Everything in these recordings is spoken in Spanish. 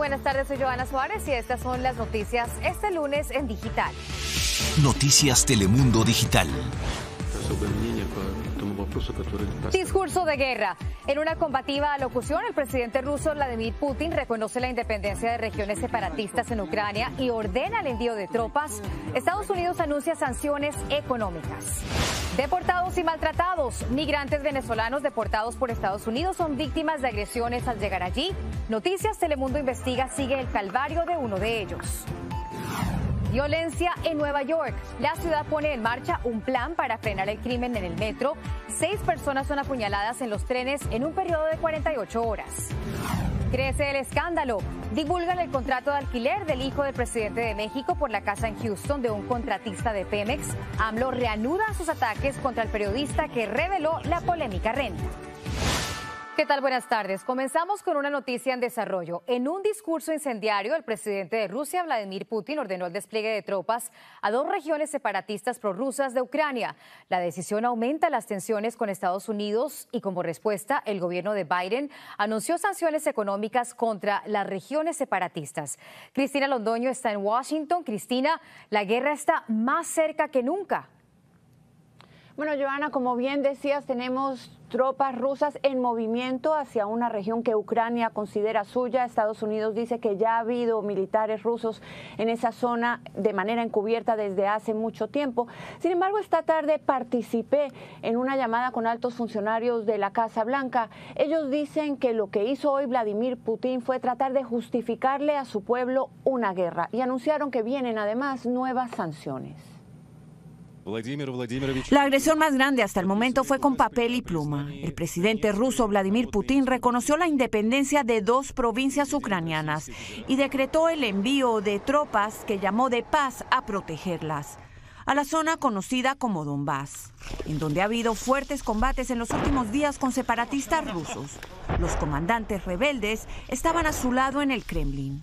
Buenas tardes, soy Joana Suárez y estas son las noticias este lunes en Digital. Noticias Telemundo Digital. Discurso de guerra. En una combativa alocución, el presidente ruso Vladimir Putin reconoce la independencia de regiones separatistas en Ucrania y ordena el envío de tropas. Estados Unidos anuncia sanciones económicas. Deportados y maltratados. Migrantes venezolanos deportados por Estados Unidos son víctimas de agresiones al llegar allí. Noticias Telemundo investiga sigue el calvario de uno de ellos. Violencia en Nueva York. La ciudad pone en marcha un plan para frenar el crimen en el metro. 6 personas son apuñaladas en los trenes en un periodo de 48 horas. Crece el escándalo. Divulgan el contrato de alquiler del hijo del presidente de México por la casa en Houston de un contratista de Pemex. AMLO reanuda sus ataques contra el periodista que reveló la polémica renta. ¿Qué tal? Buenas tardes. Comenzamos con una noticia en desarrollo. En un discurso incendiario, el presidente de Rusia, Vladimir Putin, ordenó el despliegue de tropas a 2 regiones separatistas prorrusas de Ucrania. La decisión aumenta las tensiones con Estados Unidos y como respuesta, el gobierno de Biden anunció sanciones económicas contra las regiones separatistas. Cristina Londoño está en Washington. Cristina, la guerra está más cerca que nunca. Bueno, Joana, como bien decías, tenemos tropas rusas en movimiento hacia una región que Ucrania considera suya. Estados Unidos dice que ya ha habido militares rusos en esa zona de manera encubierta desde hace mucho tiempo. Sin embargo, esta tarde participé en una llamada con altos funcionarios de la Casa Blanca. Ellos dicen que lo que hizo hoy Vladimir Putin fue tratar de justificarle a su pueblo una guerra y anunciaron que vienen además nuevas sanciones. La agresión más grande hasta el momento fue con papel y pluma. El presidente ruso Vladimir Putin reconoció la independencia de 2 provincias ucranianas y decretó el envío de tropas que llamó de paz a protegerlas, a la zona conocida como Donbass, en donde ha habido fuertes combates en los últimos días con separatistas rusos. Los comandantes rebeldes estaban a su lado en el Kremlin.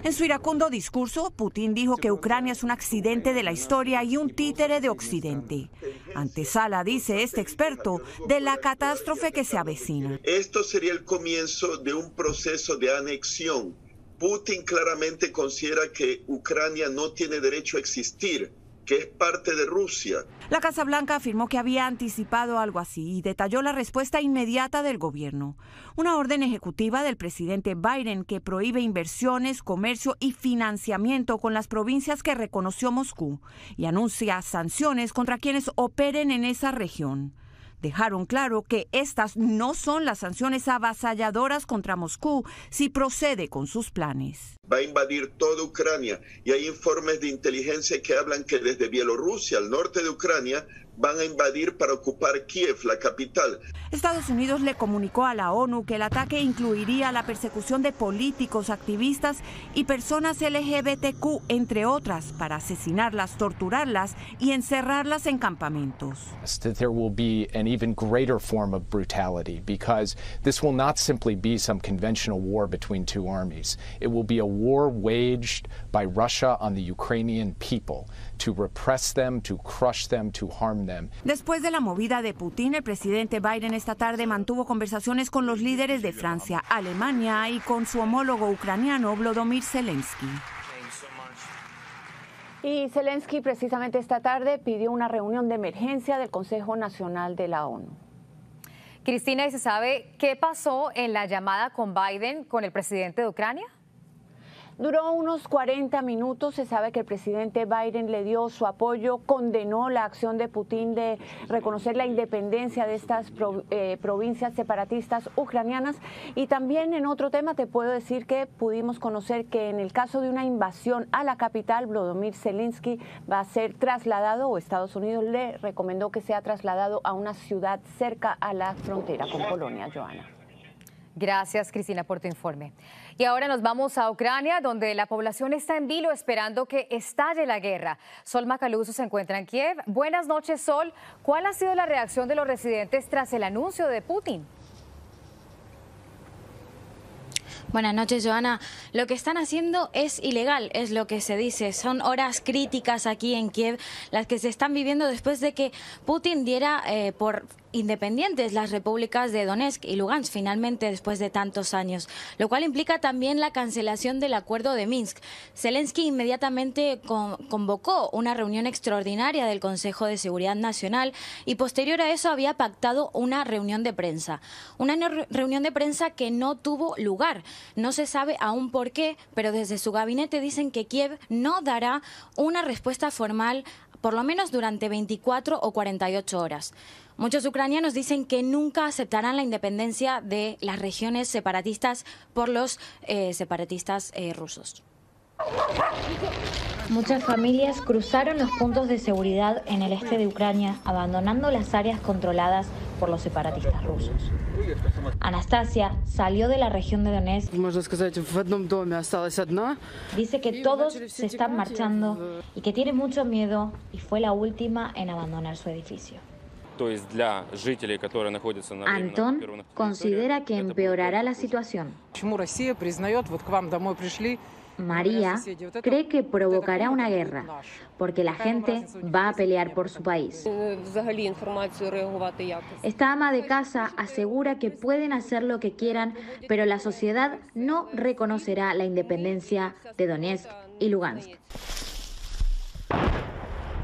En su iracundo discurso, Putin dijo que Ucrania es un accidente de la historia y un títere de Occidente. Antesala, dice este experto, de la catástrofe que se avecina. Esto sería el comienzo de un proceso de anexión. Putin claramente considera que Ucrania no tiene derecho a existir, que es parte de Rusia. La Casa Blanca afirmó que había anticipado algo así y detalló la respuesta inmediata del gobierno. Una orden ejecutiva del presidente Biden que prohíbe inversiones, comercio y financiamiento con las provincias que reconoció Moscú y anuncia sanciones contra quienes operen en esa región. Dejaron claro que estas no son las sanciones avasalladoras contra Moscú si procede con sus planes. Va a invadir toda Ucrania y hay informes de inteligencia que hablan que desde Bielorrusia al norte de Ucrania van a invadir para ocupar Kiev, la capital. Estados Unidos le comunicó a la ONU que el ataque incluiría la persecución de políticos, activistas y personas LGBTQ, entre otras, para asesinarlas, torturarlas y encerrarlas en campamentos. There will be an even greater form of brutality because this will not simply be some conventional war between 2 armies. It will be a war waged by Russia on the Ukrainian people to repress them, to crush them, to harm them. Después de la movida de Putin, el presidente Biden esta tarde mantuvo conversaciones con los líderes de Francia, Alemania y con su homólogo ucraniano Volodymyr Zelensky. Y Zelensky precisamente esta tarde pidió una reunión de emergencia del Consejo Nacional de la ONU. Cristina, ¿y se sabe qué pasó en la llamada con Biden con el presidente de Ucrania? Duró unos 40 minutos. Se sabe que el presidente Biden le dio su apoyo, condenó la acción de Putin de reconocer la independencia de estas provincias separatistas ucranianas. Y también en otro tema te puedo decir que pudimos conocer que en el caso de una invasión a la capital, Volodymyr Zelensky va a ser trasladado, o Estados Unidos le recomendó que sea trasladado a una ciudad cerca a la frontera con Polonia. Joana. Gracias, Cristina, por tu informe. Y ahora nos vamos a Ucrania, donde la población está en vilo esperando que estalle la guerra. Sol Macaluso se encuentra en Kiev. Buenas noches, Sol. ¿Cuál ha sido la reacción de los residentes tras el anuncio de Putin? Buenas noches, Joana. Lo que están haciendo es ilegal, es lo que se dice. Son horas críticas aquí en Kiev las que se están viviendo después de que Putin diera por independientes las repúblicas de Donetsk y Lugansk finalmente después de tantos años, lo cual implica también la cancelación del acuerdo de Minsk. Zelensky inmediatamente convocó una reunión extraordinaria del Consejo de Seguridad Nacional y posterior a eso había pactado una reunión de prensa. Una reunión de prensa que no tuvo lugar. No se sabe aún por qué, pero desde su gabinete dicen que Kiev no dará una respuesta formal por lo menos durante 24 o 48 horas. Muchos ucranianos dicen que nunca aceptarán la independencia de las regiones separatistas por los separatistas rusos. Muchas familias cruzaron los puntos de seguridad en el este de Ucrania, abandonando las áreas controladas por los separatistas rusos. Anastasia salió de la región de Donetsk. Dice que todos se están marchando y que tiene mucho miedo y fue la última en abandonar su edificio. Anton considera que empeorará la situación. María cree que provocará una guerra, porque la gente va a pelear por su país. Esta ama de casa asegura que pueden hacer lo que quieran, pero la sociedad no reconocerá la independencia de Donetsk y Lugansk.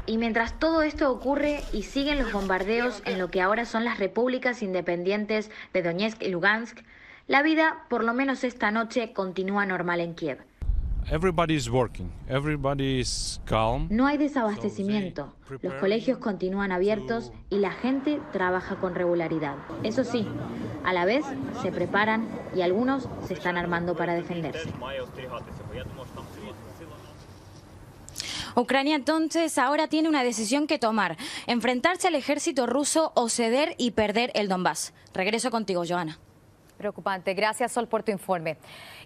Y mientras todo esto ocurre y siguen los bombardeos en lo que ahora son las repúblicas independientes de Donetsk y Lugansk, la vida, por lo menos esta noche, continúa normal en Kiev. No hay desabastecimiento, los colegios continúan abiertos y la gente trabaja con regularidad. Eso sí, a la vez se preparan y algunos se están armando para defenderse. Ucrania entonces ahora tiene una decisión que tomar: enfrentarse al ejército ruso o ceder y perder el Donbass. Regreso contigo, Joana. Preocupante. Gracias, Sol, por tu informe.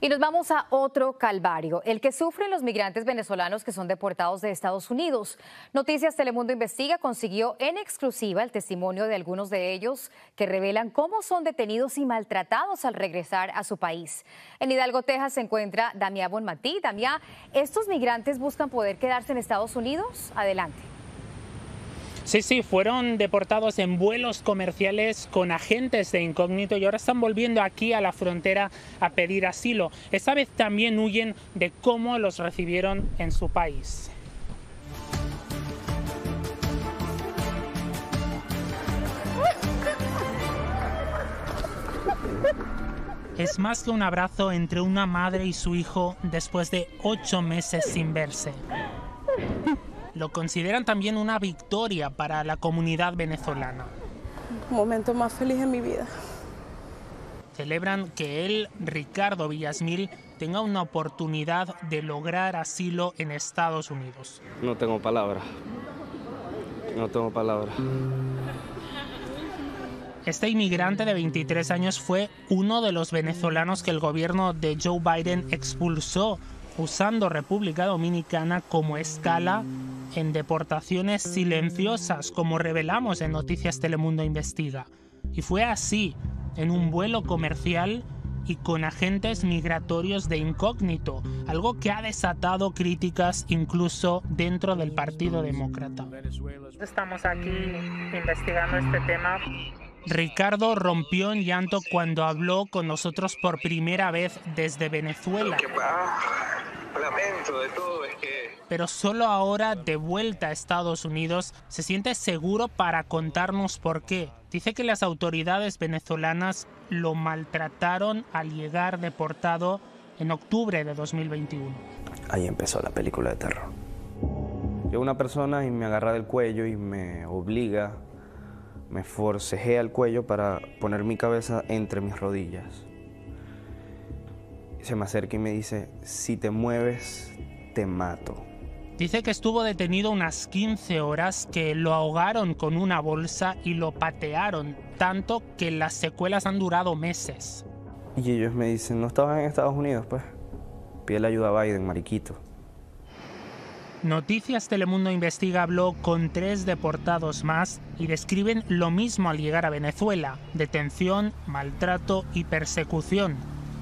Y nos vamos a otro calvario, el que sufren los migrantes venezolanos que son deportados de Estados Unidos. Noticias Telemundo Investiga consiguió en exclusiva el testimonio de algunos de ellos que revelan cómo son detenidos y maltratados al regresar a su país. En Hidalgo, Texas, se encuentra Damia Bonmatí. Damia, ¿estos migrantes buscan poder quedarse en Estados Unidos? Adelante. Sí, fueron deportados en vuelos comerciales con agentes de incógnito y ahora están volviendo aquí a la frontera a pedir asilo. Esta vez también huyen de cómo los recibieron en su país. Es más que un abrazo entre una madre y su hijo después de 8 meses sin verse. Lo consideran también una victoria para la comunidad venezolana. Un momento más feliz en mi vida. Celebran que él, Ricardo Villasmil, tenga una oportunidad de lograr asilo en Estados Unidos. No tengo palabras. Este inmigrante de 23 años fue uno de los venezolanos que el gobierno de Joe Biden expulsó, usando República Dominicana como escala en deportaciones silenciosas, como revelamos en Noticias Telemundo Investiga. Y fue así, en un vuelo comercial y con agentes migratorios de incógnito, algo que ha desatado críticas incluso dentro del Partido Demócrata. Estamos aquí investigando este tema. Ricardo rompió en llanto cuando habló con nosotros por primera vez desde Venezuela. Lamento de todo es que... Pero solo ahora, de vuelta a Estados Unidos, se siente seguro para contarnos por qué. Dice que las autoridades venezolanas lo maltrataron al llegar deportado en octubre de 2021. Ahí empezó la película de terror. Llega una persona y me agarra del cuello y me obliga, me forcejea el cuello para poner mi cabeza entre mis rodillas. Se me acerca y me dice, si te mueves, te mato. Dice que estuvo detenido unas 15 horas, que lo ahogaron con una bolsa y lo patearon, tanto que las secuelas han durado meses. Y ellos me dicen, ¿no estabas en Estados Unidos, pues? Pide la ayuda a Biden, mariquito. Noticias Telemundo Investiga habló con 3 deportados más y describen lo mismo al llegar a Venezuela: detención, maltrato y persecución.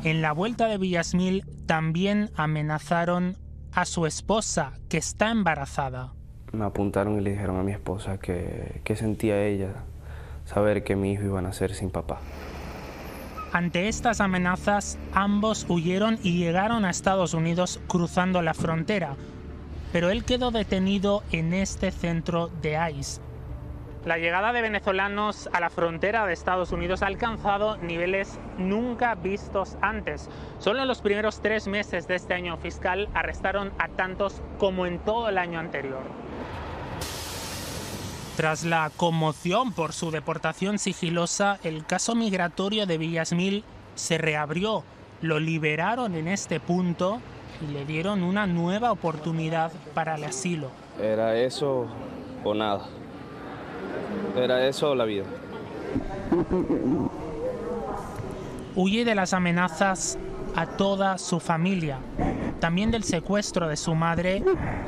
En la vuelta de Villasmil también amenazaron a su esposa, que está embarazada. Me apuntaron y le dijeron a mi esposa que sentía ella saber que mi hijo iba a nacer sin papá. Ante estas amenazas, ambos huyeron y llegaron a Estados Unidos cruzando la frontera, pero él quedó detenido en este centro de ICE. La llegada de venezolanos a la frontera de Estados Unidos ha alcanzado niveles nunca vistos antes. Solo en los primeros 3 meses de este año fiscal arrestaron a tantos como en todo el año anterior. Tras la conmoción por su deportación sigilosa, el caso migratorio de Villasmil se reabrió. Lo liberaron en este punto y le dieron una nueva oportunidad para el asilo. Era eso o nada. Era eso o la vida. Huye de las amenazas a toda su familia, también del secuestro de su madre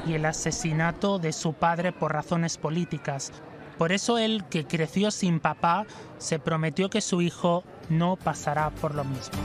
y el asesinato de su padre por razones políticas. Por eso él, que creció sin papá, se prometió que su hijo no pasará por lo mismo.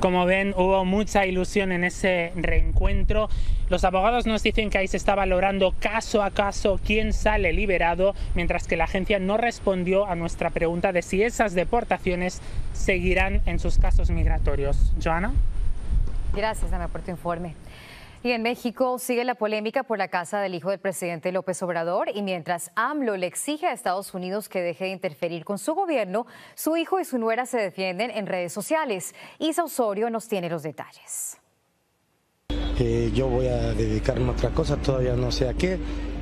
Como ven, hubo mucha ilusión en ese reencuentro. Los abogados nos dicen que ahí se está valorando caso a caso quién sale liberado, mientras que la agencia no respondió a nuestra pregunta de si esas deportaciones seguirán en sus casos migratorios. Joana. Gracias, Ana, por tu informe. Y en México sigue la polémica por la casa del hijo del presidente López Obrador, y mientras AMLO le exige a Estados Unidos que deje de interferir con su gobierno, su hijo y su nuera se defienden en redes sociales. Isa Osorio nos tiene los detalles. Yo voy a dedicarme a otra cosa, todavía no sé a qué.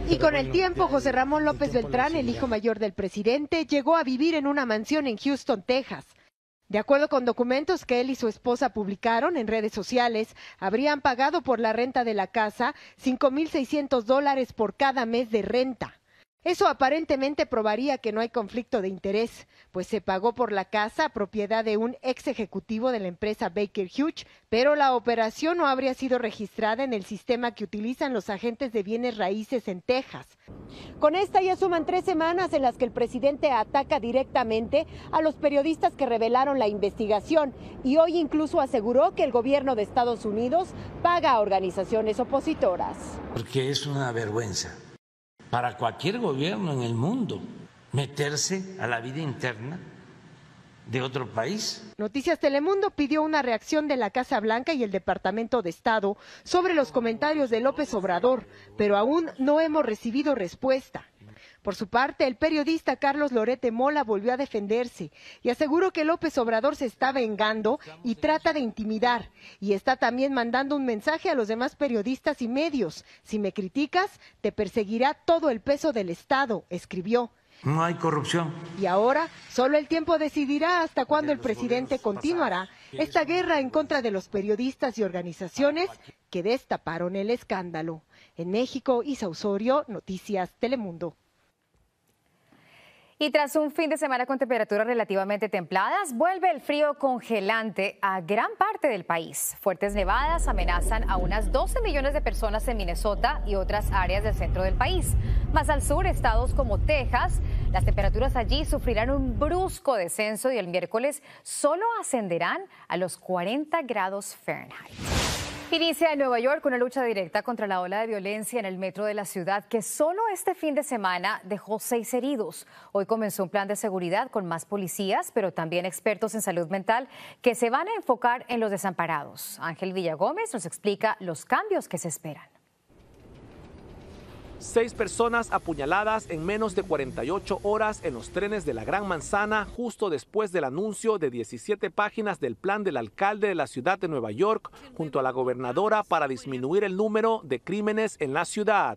Y con el tiempo, José Ramón López Beltrán, el hijo mayor del presidente, llegó a vivir en una mansión en Houston, Texas. De acuerdo con documentos que él y su esposa publicaron en redes sociales, habrían pagado por la renta de la casa $5,600 por cada mes de renta. Eso aparentemente probaría que no hay conflicto de interés, pues se pagó por la casa, propiedad de un ex ejecutivo de la empresa Baker Hughes, pero la operación no habría sido registrada en el sistema que utilizan los agentes de bienes raíces en Texas. Con esta ya suman 3 semanas en las que el presidente ataca directamente a los periodistas que revelaron la investigación, y hoy incluso aseguró que el gobierno de Estados Unidos paga a organizaciones opositoras. Porque es una vergüenza para cualquier gobierno en el mundo meterse a la vida interna de otro país. Noticias Telemundo pidió una reacción de la Casa Blanca y el Departamento de Estado sobre los comentarios de López Obrador, pero aún no hemos recibido respuesta. Por su parte, el periodista Carlos Lorete Mola volvió a defenderse y aseguró que López Obrador se está vengando y trata de intimidar, y está también mandando un mensaje a los demás periodistas y medios. Si me criticas, te perseguirá todo el peso del Estado, escribió. No hay corrupción. Y ahora, solo el tiempo decidirá hasta cuándo el presidente continuará esta guerra en contra de los periodistas y organizaciones que destaparon el escándalo. En México, Isa Osorio, Noticias Telemundo. Y tras un fin de semana con temperaturas relativamente templadas, vuelve el frío congelante a gran parte del país. Fuertes nevadas amenazan a unas 12 millones de personas en Minnesota y otras áreas del centro del país. Más al sur, estados como Texas, las temperaturas allí sufrirán un brusco descenso y el miércoles solo ascenderán a los 40 grados Fahrenheit. Inicia en Nueva York una lucha directa contra la ola de violencia en el metro de la ciudad que solo este fin de semana dejó 6 heridos. Hoy comenzó un plan de seguridad con más policías, pero también expertos en salud mental que se van a enfocar en los desamparados. Ángel Villagómez nos explica los cambios que se esperan. 6 personas apuñaladas en menos de 48 horas en los trenes de la Gran Manzana, justo después del anuncio de 17 páginas del plan del alcalde de la ciudad de Nueva York junto a la gobernadora para disminuir el número de crímenes en la ciudad.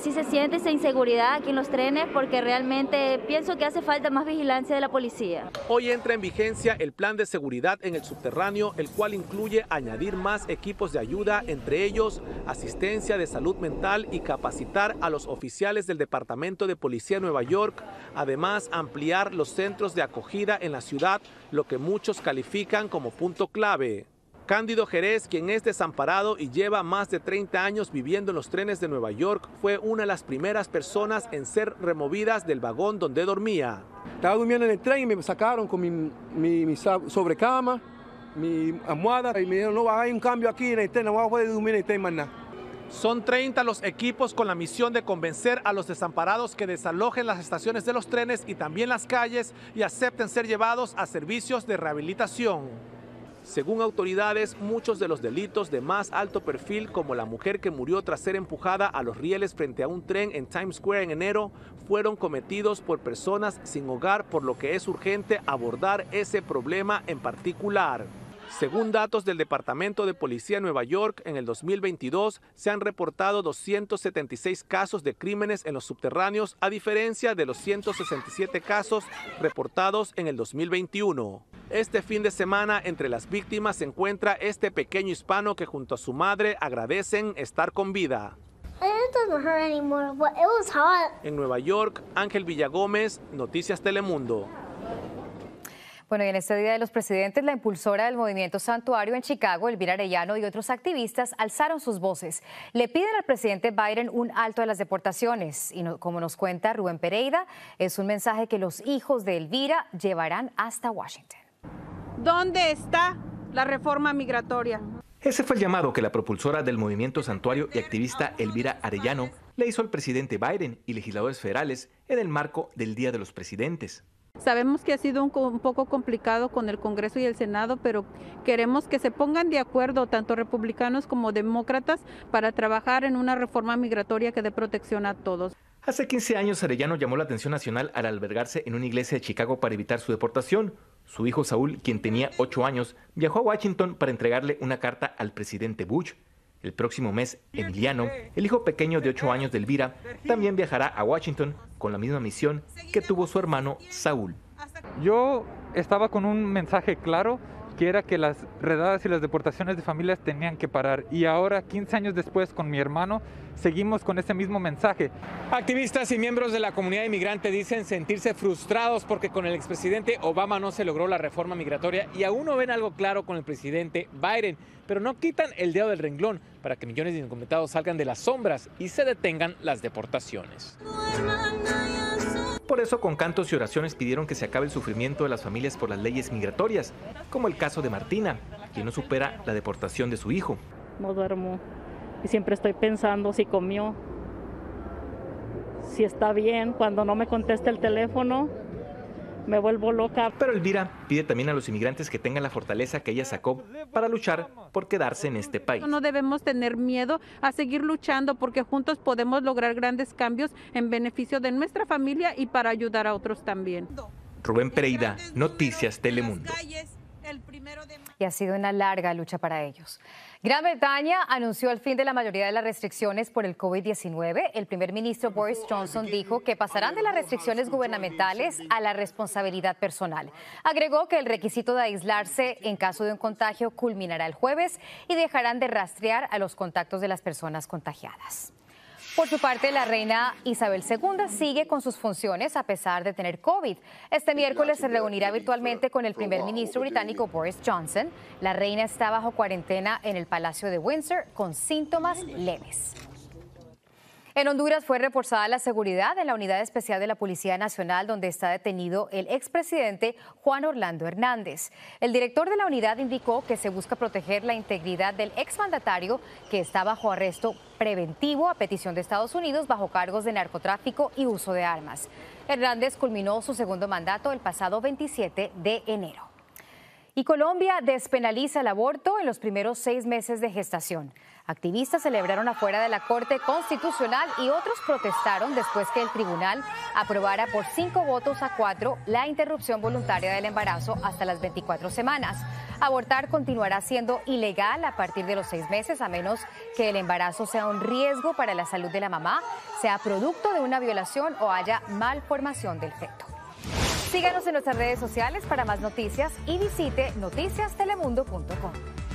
Sí se siente esa inseguridad aquí en los trenes porque realmente pienso que hace falta más vigilancia de la policía. Hoy entra en vigencia el plan de seguridad en el subterráneo, el cual incluye añadir más equipos de ayuda, entre ellos asistencia de salud mental y capacitar a los oficiales del Departamento de Policía de Nueva York. Además, ampliar los centros de acogida en la ciudad, lo que muchos califican como punto clave. Cándido Jerez, quien es desamparado y lleva más de 30 años viviendo en los trenes de Nueva York, fue una de las primeras personas en ser removidas del vagón donde dormía. Estaba durmiendo en el tren y me sacaron con mi sobrecama, mi almohada, y me dijeron, no, hay un cambio aquí en el tren, no voy a poder dormir en el tren más nada. Son 30 los equipos con la misión de convencer a los desamparados que desalojen las estaciones de los trenes y también las calles y acepten ser llevados a servicios de rehabilitación. Según autoridades, muchos de los delitos de más alto perfil, como la mujer que murió tras ser empujada a los rieles frente a un tren en Times Square en enero, fueron cometidos por personas sin hogar, por lo que es urgente abordar ese problema en particular. Según datos del Departamento de Policía de Nueva York, en el 2022 se han reportado 276 casos de crímenes en los subterráneos, a diferencia de los 167 casos reportados en el 2021. Este fin de semana, entre las víctimas se encuentra este pequeño hispano que junto a su madre agradecen estar con vida. En Nueva York, Ángel Villagómez, Noticias Telemundo. Bueno, y en este Día de los Presidentes, la impulsora del Movimiento Santuario en Chicago, Elvira Arellano, y otros activistas alzaron sus voces. Le piden al presidente Biden un alto de las deportaciones. Y como nos cuenta Rubén Pereira, es un mensaje que los hijos de Elvira llevarán hasta Washington. ¿Dónde está la reforma migratoria? Ese fue el llamado que la propulsora del Movimiento Santuario y activista Elvira Arellano le hizo al presidente Biden y legisladores federales en el marco del Día de los Presidentes. Sabemos que ha sido un poco complicado con el Congreso y el Senado, pero queremos que se pongan de acuerdo tanto republicanos como demócratas para trabajar en una reforma migratoria que dé protección a todos. Hace 15 años, Arellano llamó la atención nacional al albergarse en una iglesia de Chicago para evitar su deportación. Su hijo Saúl, quien tenía 8 años, viajó a Washington para entregarle una carta al presidente Bush. El próximo mes, Emiliano, el hijo pequeño de 8 años de Elvira, también viajará a Washington con la misma misión que tuvo su hermano Saúl. Yo estaba con un mensaje claro, que era que las redadas y las deportaciones de familias tenían que parar. Y ahora, 15 años después, con mi hermano, seguimos con ese mismo mensaje. Activistas y miembros de la comunidad inmigrante dicen sentirse frustrados porque con el expresidente Obama no se logró la reforma migratoria y aún no ven algo claro con el presidente Biden, pero no quitan el dedo del renglón para que millones de indocumentados salgan de las sombras y se detengan las deportaciones. Por eso, con cantos y oraciones pidieron que se acabe el sufrimiento de las familias por las leyes migratorias, como el caso de Martina, quien no supera la deportación de su hijo. No duermo y siempre estoy pensando si comió, si está bien. Cuando no me contesta el teléfono, me vuelvo loca. Pero Elvira pide también a los inmigrantes que tengan la fortaleza que ella sacó para luchar por quedarse en este país. No debemos tener miedo a seguir luchando porque juntos podemos lograr grandes cambios en beneficio de nuestra familia y para ayudar a otros también. Rubén Pereira, Noticias Telemundo. Y ha sido una larga lucha para ellos. Gran Bretaña anunció el fin de la mayoría de las restricciones por el COVID-19. El primer ministro Boris Johnson dijo que pasarán de las restricciones gubernamentales a la responsabilidad personal. Agregó que el requisito de aislarse en caso de un contagio culminará el jueves y dejarán de rastrear a los contactos de las personas contagiadas. Por su parte, la reina Isabel II sigue con sus funciones a pesar de tener COVID. Este miércoles se reunirá virtualmente con el primer ministro británico Boris Johnson. La reina está bajo cuarentena en el Palacio de Windsor con síntomas leves. En Honduras fue reforzada la seguridad en la Unidad Especial de la Policía Nacional, donde está detenido el expresidente Juan Orlando Hernández. El director de la unidad indicó que se busca proteger la integridad del exmandatario, que está bajo arresto preventivo a petición de Estados Unidos bajo cargos de narcotráfico y uso de armas. Hernández culminó su segundo mandato el pasado 27 de enero. Y Colombia despenaliza el aborto en los primeros 6 meses de gestación. Activistas celebraron afuera de la Corte Constitucional y otros protestaron después que el tribunal aprobara por 5 votos a 4 la interrupción voluntaria del embarazo hasta las 24 semanas. Abortar continuará siendo ilegal a partir de los 6 meses, a menos que el embarazo sea un riesgo para la salud de la mamá, sea producto de una violación o haya malformación del feto. Síganos en nuestras redes sociales para más noticias y visite noticiastelemundo.com.